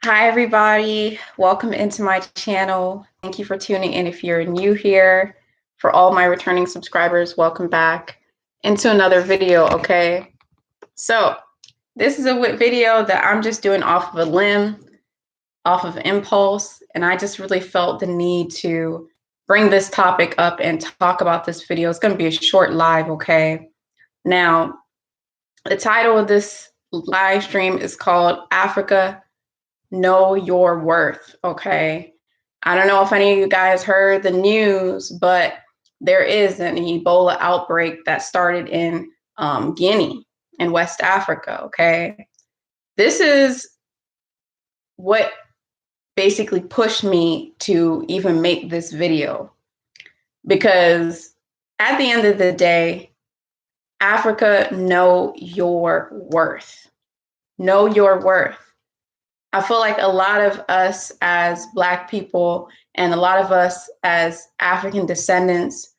Hi, everybody. Welcome into my channel. Thank you for tuning in if you're new here. For all my returning subscribers, welcome back into another video, okay? So this is a video that I'm just doing off of a limb, off of impulse, and I just really felt the need to bring this topic up and talk about this video. It's going to be a short live, okay? Now, the title of this live stream is called Africa Know Your Worth, okay? I don't know if any of you guys heard the news, but there is an Ebola outbreak that started in Guinea in West Africa, okay? This is what basically pushed me to even make this video, because at the end of the day, Africa, know your worth. Know your worth. I feel like a lot of us as Black people and a lot of us as African descendants,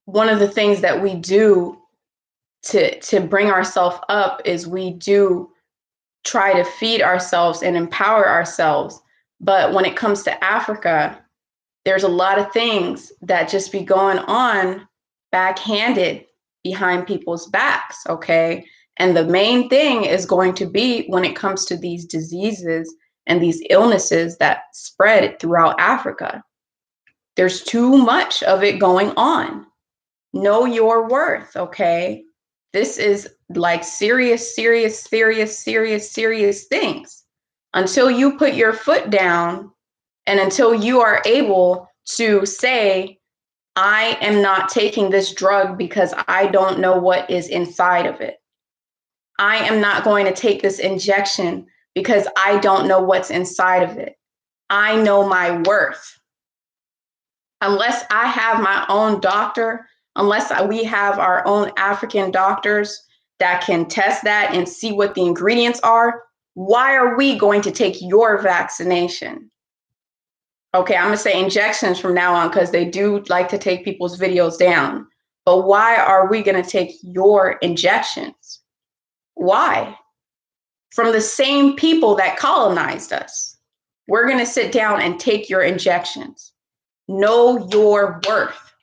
one of the things that we do to bring ourselves up is we do try to feed ourselves and empower ourselves. But when it comes to Africa, there's a lot of things that just be going on backhanded behind people's backs, okay? And the main thing is going to be when it comes to these diseases and these illnesses that spread throughout Africa. There's too much of it going on. Know your worth, okay? This is like serious, serious, serious, serious, serious things. Until you put your foot down and until you are able to say, I am not taking this drug because I don't know what is inside of it. I am not going to take this injection because I don't know what's inside of it. I know my worth. Unless I have my own doctor, unless we have our own African doctors that can test that and see what the ingredients are, why are we going to take your vaccination? Okay, I'm going to say injections from now on because they do like to take people's videos down. But why are we going to take your injections? Why? From the same people that colonized us. We're going to sit down and take your injections. Know your worth.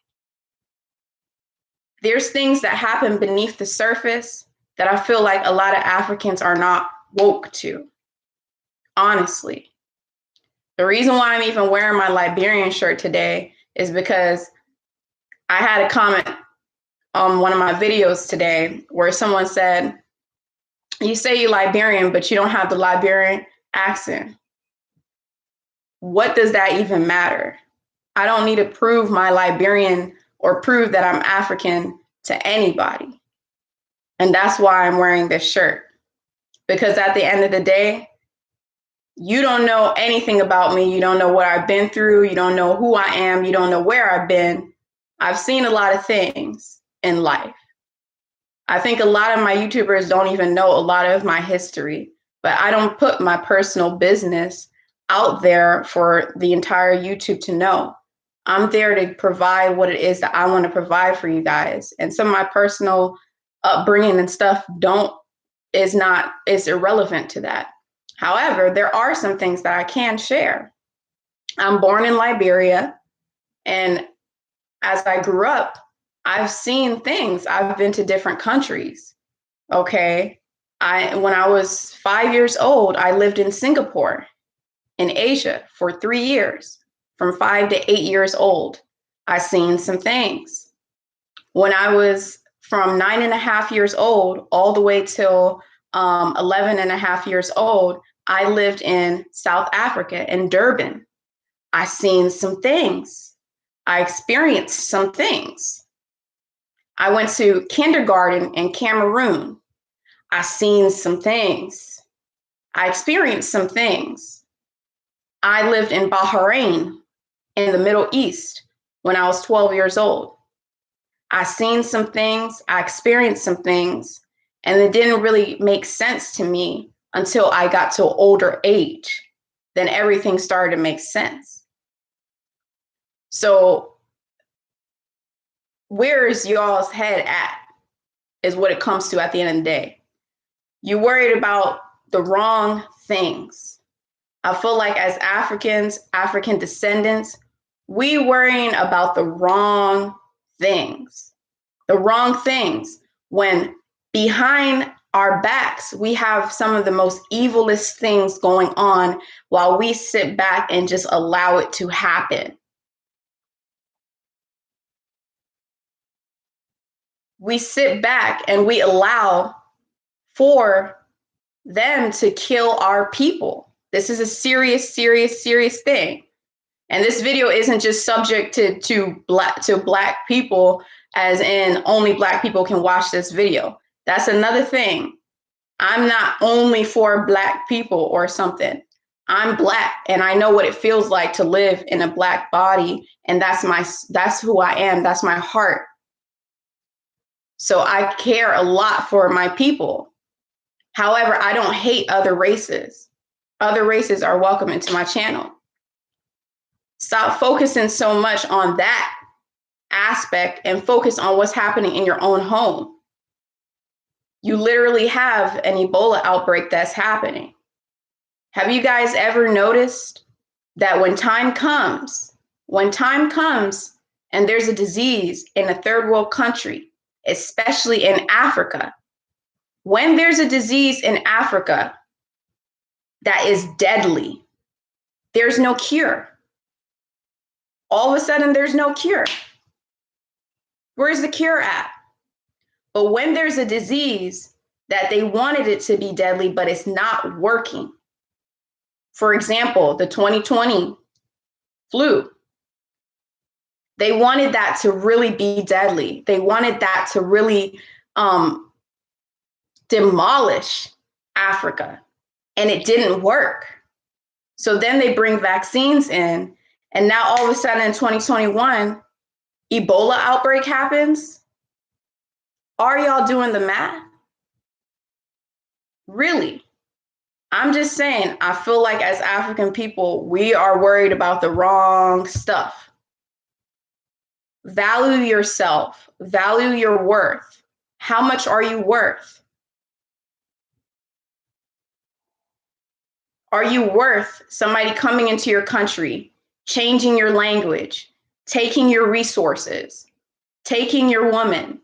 There's things that happen beneath the surface that I feel like a lot of Africans are not woke to, honestly. The reason why I'm even wearing my Liberian shirt today is because I had a comment on one of my videos today where someone said, you say you're Liberian, but you don't have the Liberian accent. What does that even matter? I don't need to prove my Liberian or prove that I'm African to anybody. And that's why I'm wearing this shirt. Because at the end of the day, you don't know anything about me. You don't know what I've been through. You don't know who I am. You don't know where I've been. I've seen a lot of things in life. I think a lot of my YouTubers don't even know a lot of my history, but I don't put my personal business out there for the entire YouTube to know. I'm there to provide what it is that I want to provide for you guys. And some of my personal upbringing and stuff is irrelevant to that. However, there are some things that I can share. I'm born in Liberia, and as I grew up, I've seen things. I've been to different countries. Okay. When I was 5 years old, I lived in Singapore in Asia for 3 years. From 5 to 8 years old, I seen some things. When I was from 9.5 years old all the way till 11.5 years old, I lived in South Africa, in Durban. I seen some things. I experienced some things. I went to kindergarten in Cameroon. I seen some things. I experienced some things. I lived in Bahrain in the Middle East when I was 12 years old. I seen some things. I experienced some things, and it didn't really make sense to me until I got to an older age. Then everything started to make sense. So where is y'all's head at is what it comes to at the end of the day. You worried about the wrong things. I feel like as Africans, African descendants, we worrying about the wrong things. The wrong things when behind our backs, we have some of the most evilest things going on while we sit back and just allow it to happen. We sit back and we allow for them to kill our people. This is a serious, serious, serious thing. And this video isn't just subjected to black people, as in only black people can watch this video. That's another thing. I'm not only for black people or something. I'm black and I know what it feels like to live in a black body, and that's who I am. That's my heart. So I care a lot for my people. However, I don't hate other races. Other races are welcome into my channel. Stop focusing so much on that aspect and focus on what's happening in your own home. You literally have an Ebola outbreak that's happening. Have you guys ever noticed that when time comes and there's a disease in a third world country, especially in Africa, when there's a disease in Africa that is deadly, there's no cure. All of a sudden, there's no cure. Where's the cure at? But when there's a disease that they wanted it to be deadly, but it's not working. For example, the 2020 flu. They wanted that to really be deadly. They wanted that to really demolish Africa, and it didn't work. So then they bring vaccines in, and now all of a sudden in 2021, Ebola outbreak happens. Are y'all doing the math? Really? I'm just saying, I feel like as African people, we are worried about the wrong stuff. Value yourself, value your worth. How much are you worth? Are you worth somebody coming into your country, changing your language, taking your resources, taking your woman,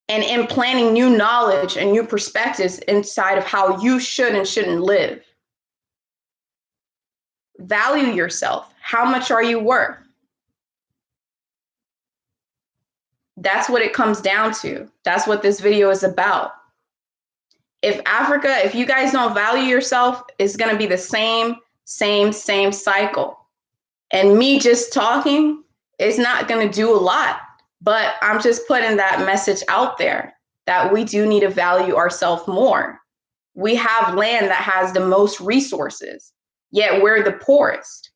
and implanting new knowledge and new perspectives inside of how you should and shouldn't live? Value yourself. How much are you worth? That's what it comes down to. That's what this video is about. If you guys don't value yourself, it's going to be the same cycle. And me just talking is not going to do a lot, but I'm just putting that message out there that we do need to value ourselves more. We have land that has the most resources, yet we're the poorest.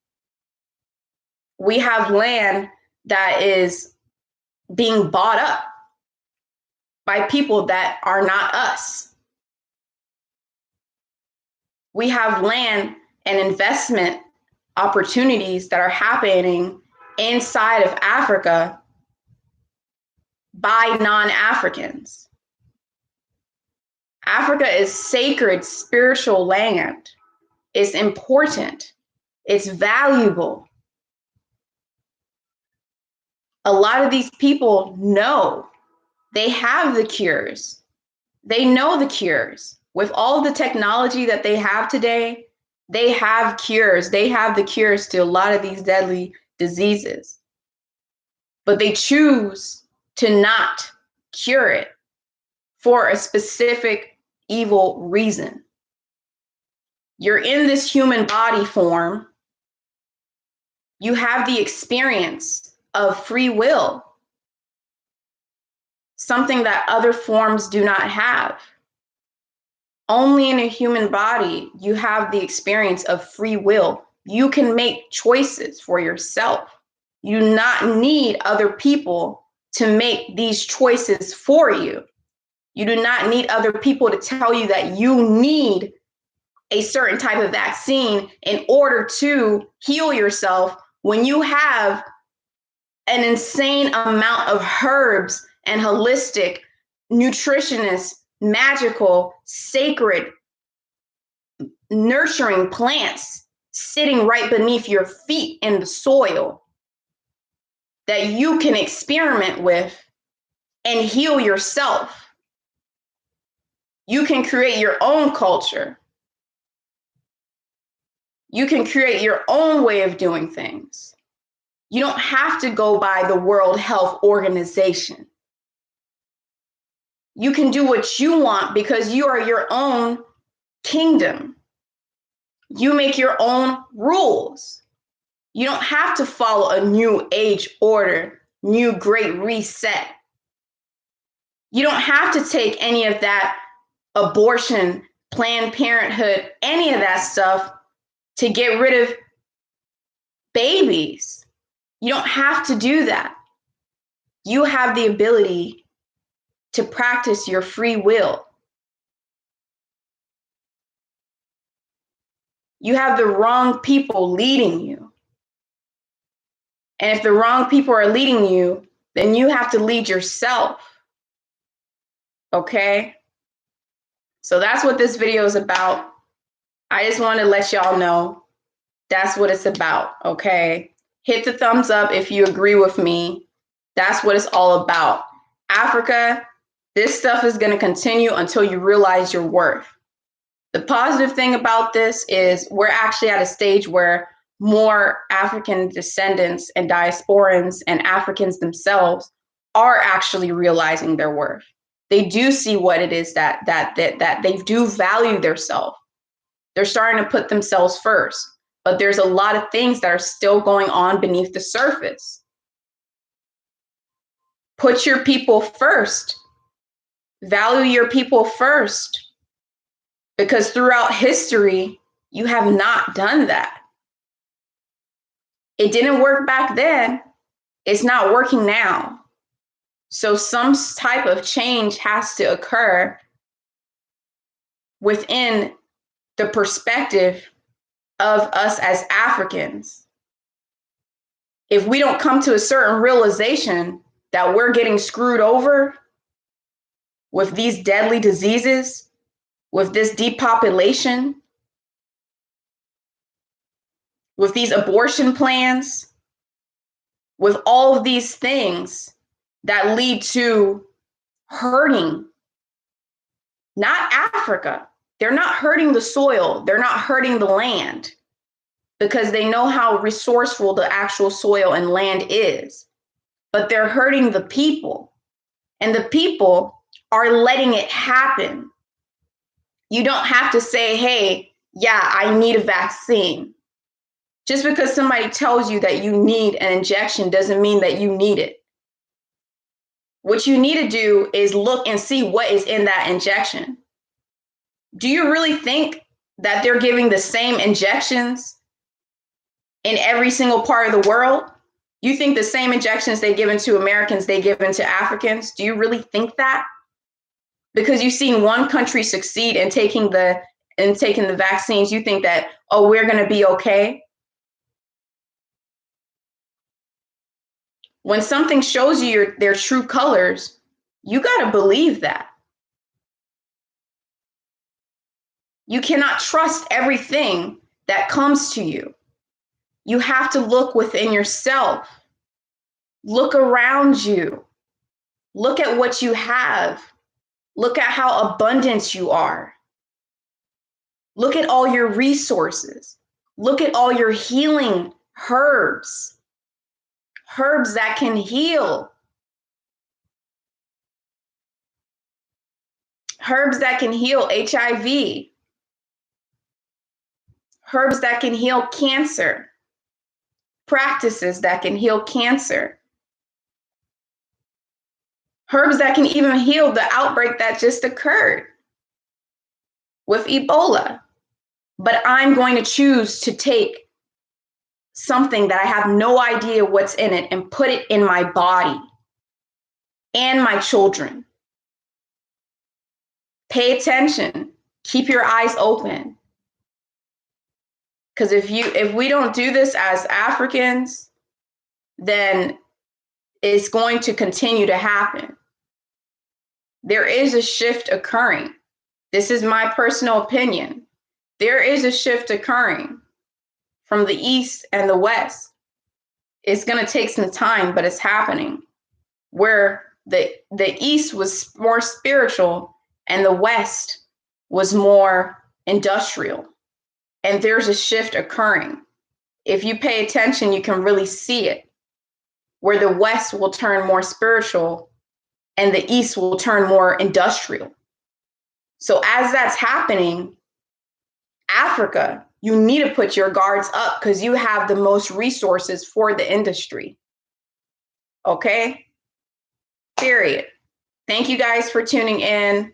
We have land that is being bought up by people that are not us. We have land and investment opportunities that are happening inside of Africa by non-Africans. Africa is sacred, spiritual land. It's important. It's valuable. A lot of these people know they have the cures. They know the cures. With all the technology that they have today, they have cures. They have the cures to a lot of these deadly diseases. But they choose to not cure it for a specific evil reason. You're in this human body form. You have the experience of free will, something that other forms do not have. Only in a human body, you have the experience of free will. You can make choices for yourself. You do not need other people to make these choices for you. You do not need other people to tell you that you need a certain type of vaccine in order to heal yourself when you have an insane amount of herbs and holistic nutritionists magical, sacred, nurturing plants sitting right beneath your feet in the soil that you can experiment with and heal yourself. You can create your own culture. You can create your own way of doing things. You don't have to go by the World Health Organization. You can do what you want because you are your own kingdom. You make your own rules. You don't have to follow a new age order, new great reset. You don't have to take any of that abortion, Planned Parenthood, any of that stuff to get rid of babies. You don't have to do that. You have the ability to practice your free will. You have the wrong people leading you. And if the wrong people are leading you, then you have to lead yourself. Okay? So that's what this video is about. I just want to let y'all know that's what it's about. Okay? Hit the thumbs up if you agree with me. That's what it's all about. Africa, this stuff is going to continue until you realize your worth. The positive thing about this is we're actually at a stage where more African descendants and diasporans and Africans themselves are actually realizing their worth. They do see what it is that they do value themselves. They're starting to put themselves first, but there's a lot of things that are still going on beneath the surface. Put your people first. Value your people first. Because throughout history, you have not done that. It didn't work back then. It's not working now. So some type of change has to occur within the perspective of us as Africans. If we don't come to a certain realization that we're getting screwed over with these deadly diseases, with this depopulation, with these abortion plans, with all of these things that lead to hurting, not Africa. They're not hurting the soil. They're not hurting the land because they know how resourceful the actual soil and land is. But they're hurting the people. And the people are letting it happen. You don't have to say, hey, yeah, I need a vaccine. Just because somebody tells you that you need an injection doesn't mean that you need it. What you need to do is look and see what is in that injection. Do you really think that they're giving the same injections in every single part of the world? You think the same injections they give into Americans, they give into Africans? Do you really think that? Because you've seen one country succeed in taking the vaccines, you think that, oh, we're going to be okay. When something shows you their true colors, you got to believe that. You cannot trust everything that comes to you. You have to look within yourself. Look around you. Look at what you have. Look at how abundant you are. Look at all your resources. Look at all your healing herbs. Herbs that can heal. Herbs that can heal HIV. Herbs that can heal cancer. Practices that can heal cancer. Herbs that can even heal the outbreak that just occurred with Ebola. But I'm going to choose to take something that I have no idea what's in it and put it in my body and my children. Pay attention. Keep your eyes open. Because if we don't do this as Africans, then it's going to continue to happen. there is a shift occurring. This is my personal opinion. There is a shift occurring from the East and the West. It's going to take some time, but it's happening. Where the East was more spiritual and the West was more industrial. And there's a shift occurring. If you pay attention, you can really see it. Where the West will turn more spiritual and the East will turn more industrial. So as that's happening, Africa, you need to put your guards up because you have the most resources for the industry. Okay? Period. Thank you guys for tuning in.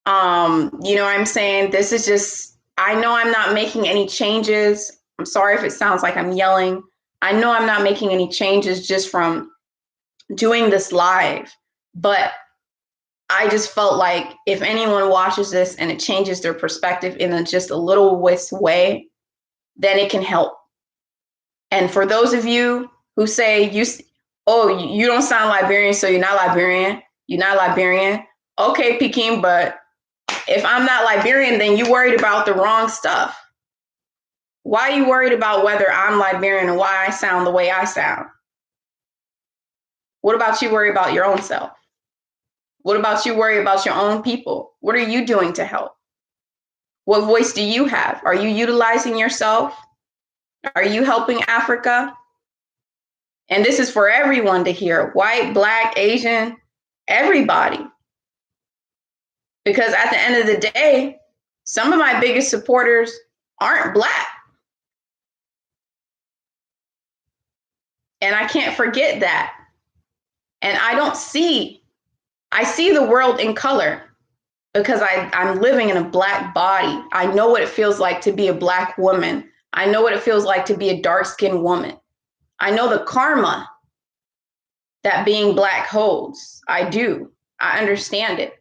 You know what I'm saying? This is just, I know I'm not making any changes. I'm sorry if it sounds like I'm yelling. I know I'm not making any changes just from doing this live, but I just felt like if anyone watches this and it changes their perspective in just a little way, then it can help. And for those of you who say, you don't sound Liberian, so you're not Liberian. You're not Liberian. Okay, Peking, but if I'm not Liberian, then you worried about the wrong stuff. Why are you worried about whether I'm Liberian and why I sound the way I sound? What about you worry about your own self? What about you worry about your own people? What are you doing to help? What voice do you have? Are you utilizing yourself? Are you helping Africa? And this is for everyone to hear, white, Black, Asian, everybody. Because at the end of the day, some of my biggest supporters aren't Black. And I can't forget that. And I see the world in color because I'm living in a Black body. I know what it feels like to be a Black woman. I know what it feels like to be a dark-skinned woman. I know the karma that being Black holds. I do. I understand it.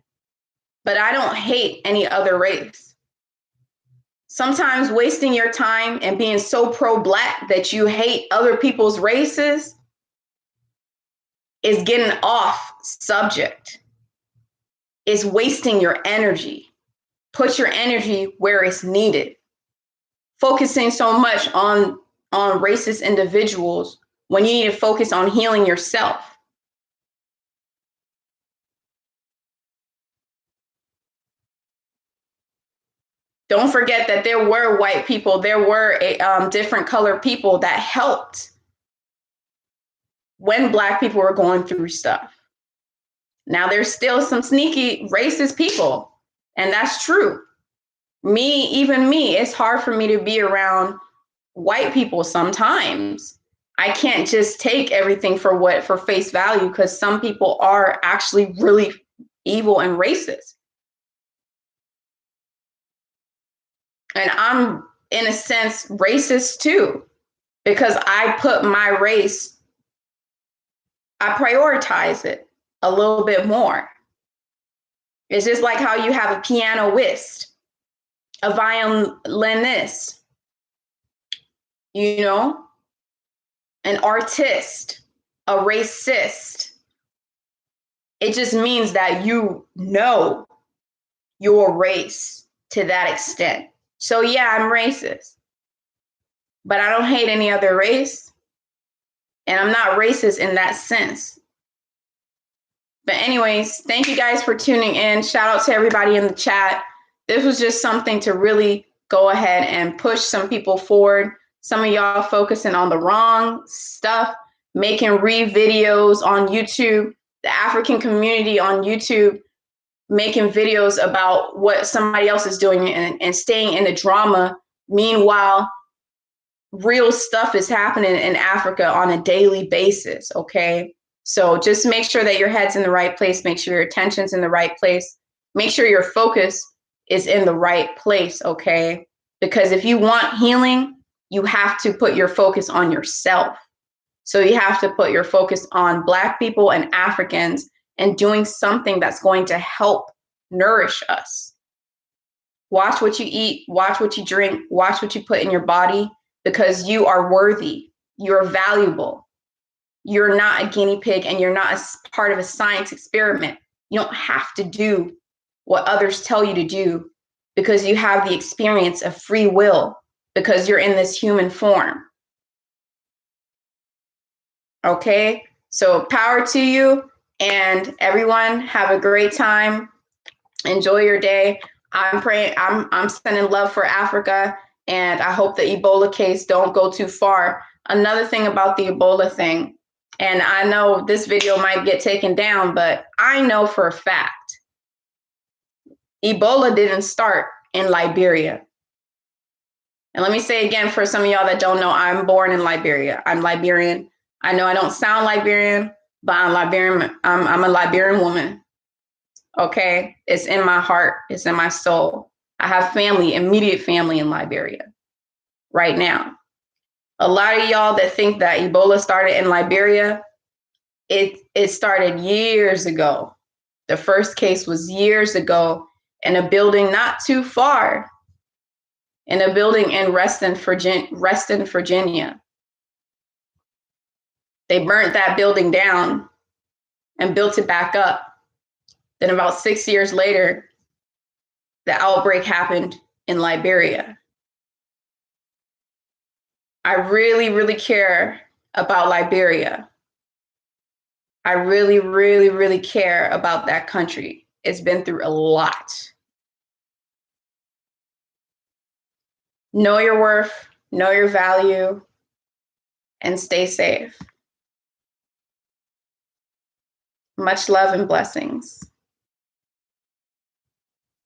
But I don't hate any other race. Sometimes wasting your time and being so pro-Black that you hate other people's races is getting off subject. It's wasting your energy. Put your energy where it's needed. Focusing so much on racist individuals when you need to focus on healing yourself. Don't forget that there were white people, there were different colored people that helped when Black people were going through stuff. Now, there's still some sneaky racist people, and that's true. Even me, it's hard for me to be around white people sometimes. I can't just take everything for face value because some people are actually really evil and racist. And I'm, in a sense, racist too, because I put my race, I prioritize it a little bit more. It's just like how you have a pianoist, a violinist, an artist, a racist. It just means that you know your race to that extent. So yeah, I'm racist, but I don't hate any other race. And I'm not racist in that sense. But anyways, thank you guys for tuning in. Shout out to everybody in the chat. This was just something to really go ahead and push some people forward. Some of y'all focusing on the wrong stuff, making videos on YouTube, the African community on YouTube, making videos about what somebody else is doing and staying in the drama. Meanwhile, real stuff is happening in Africa on a daily basis, okay? So just make sure that your head's in the right place. Make sure your attention's in the right place. Make sure your focus is in the right place, okay? Because if you want healing, you have to put your focus on yourself. So you have to put your focus on Black people and Africans and doing something that's going to help nourish us. Watch what you eat, watch what you drink, watch what you put in your body, because you are worthy, you're valuable. You're not a guinea pig and you're not a part of a science experiment. You don't have to do what others tell you to do because you have the experience of free will because you're in this human form. Okay? So power to you, and everyone have a great time. Enjoy your day. I'm praying, I'm sending love for Africa, and I hope the Ebola case don't go too far. Another thing about the Ebola thing, and I know this video might get taken down, but I know for a fact Ebola didn't start in Liberia. And let me say again, for some of y'all that don't know, I'm born in Liberia. I'm Liberian. I know I don't sound Liberian, but I'm Liberian. I'm a Liberian woman. Okay, it's in my heart, it's in my soul. I have family, immediate family in Liberia right now. A lot of y'all that think that Ebola started in Liberia, it started years ago. The first case was years ago in a building not too far, in a building in Reston, Virginia. They burnt that building down and built it back up. Then about 6 years later, the outbreak happened in Liberia. I really, really care about Liberia. I really, really, really care about that country. It's been through a lot. Know your worth, know your value, and stay safe. Much love and blessings.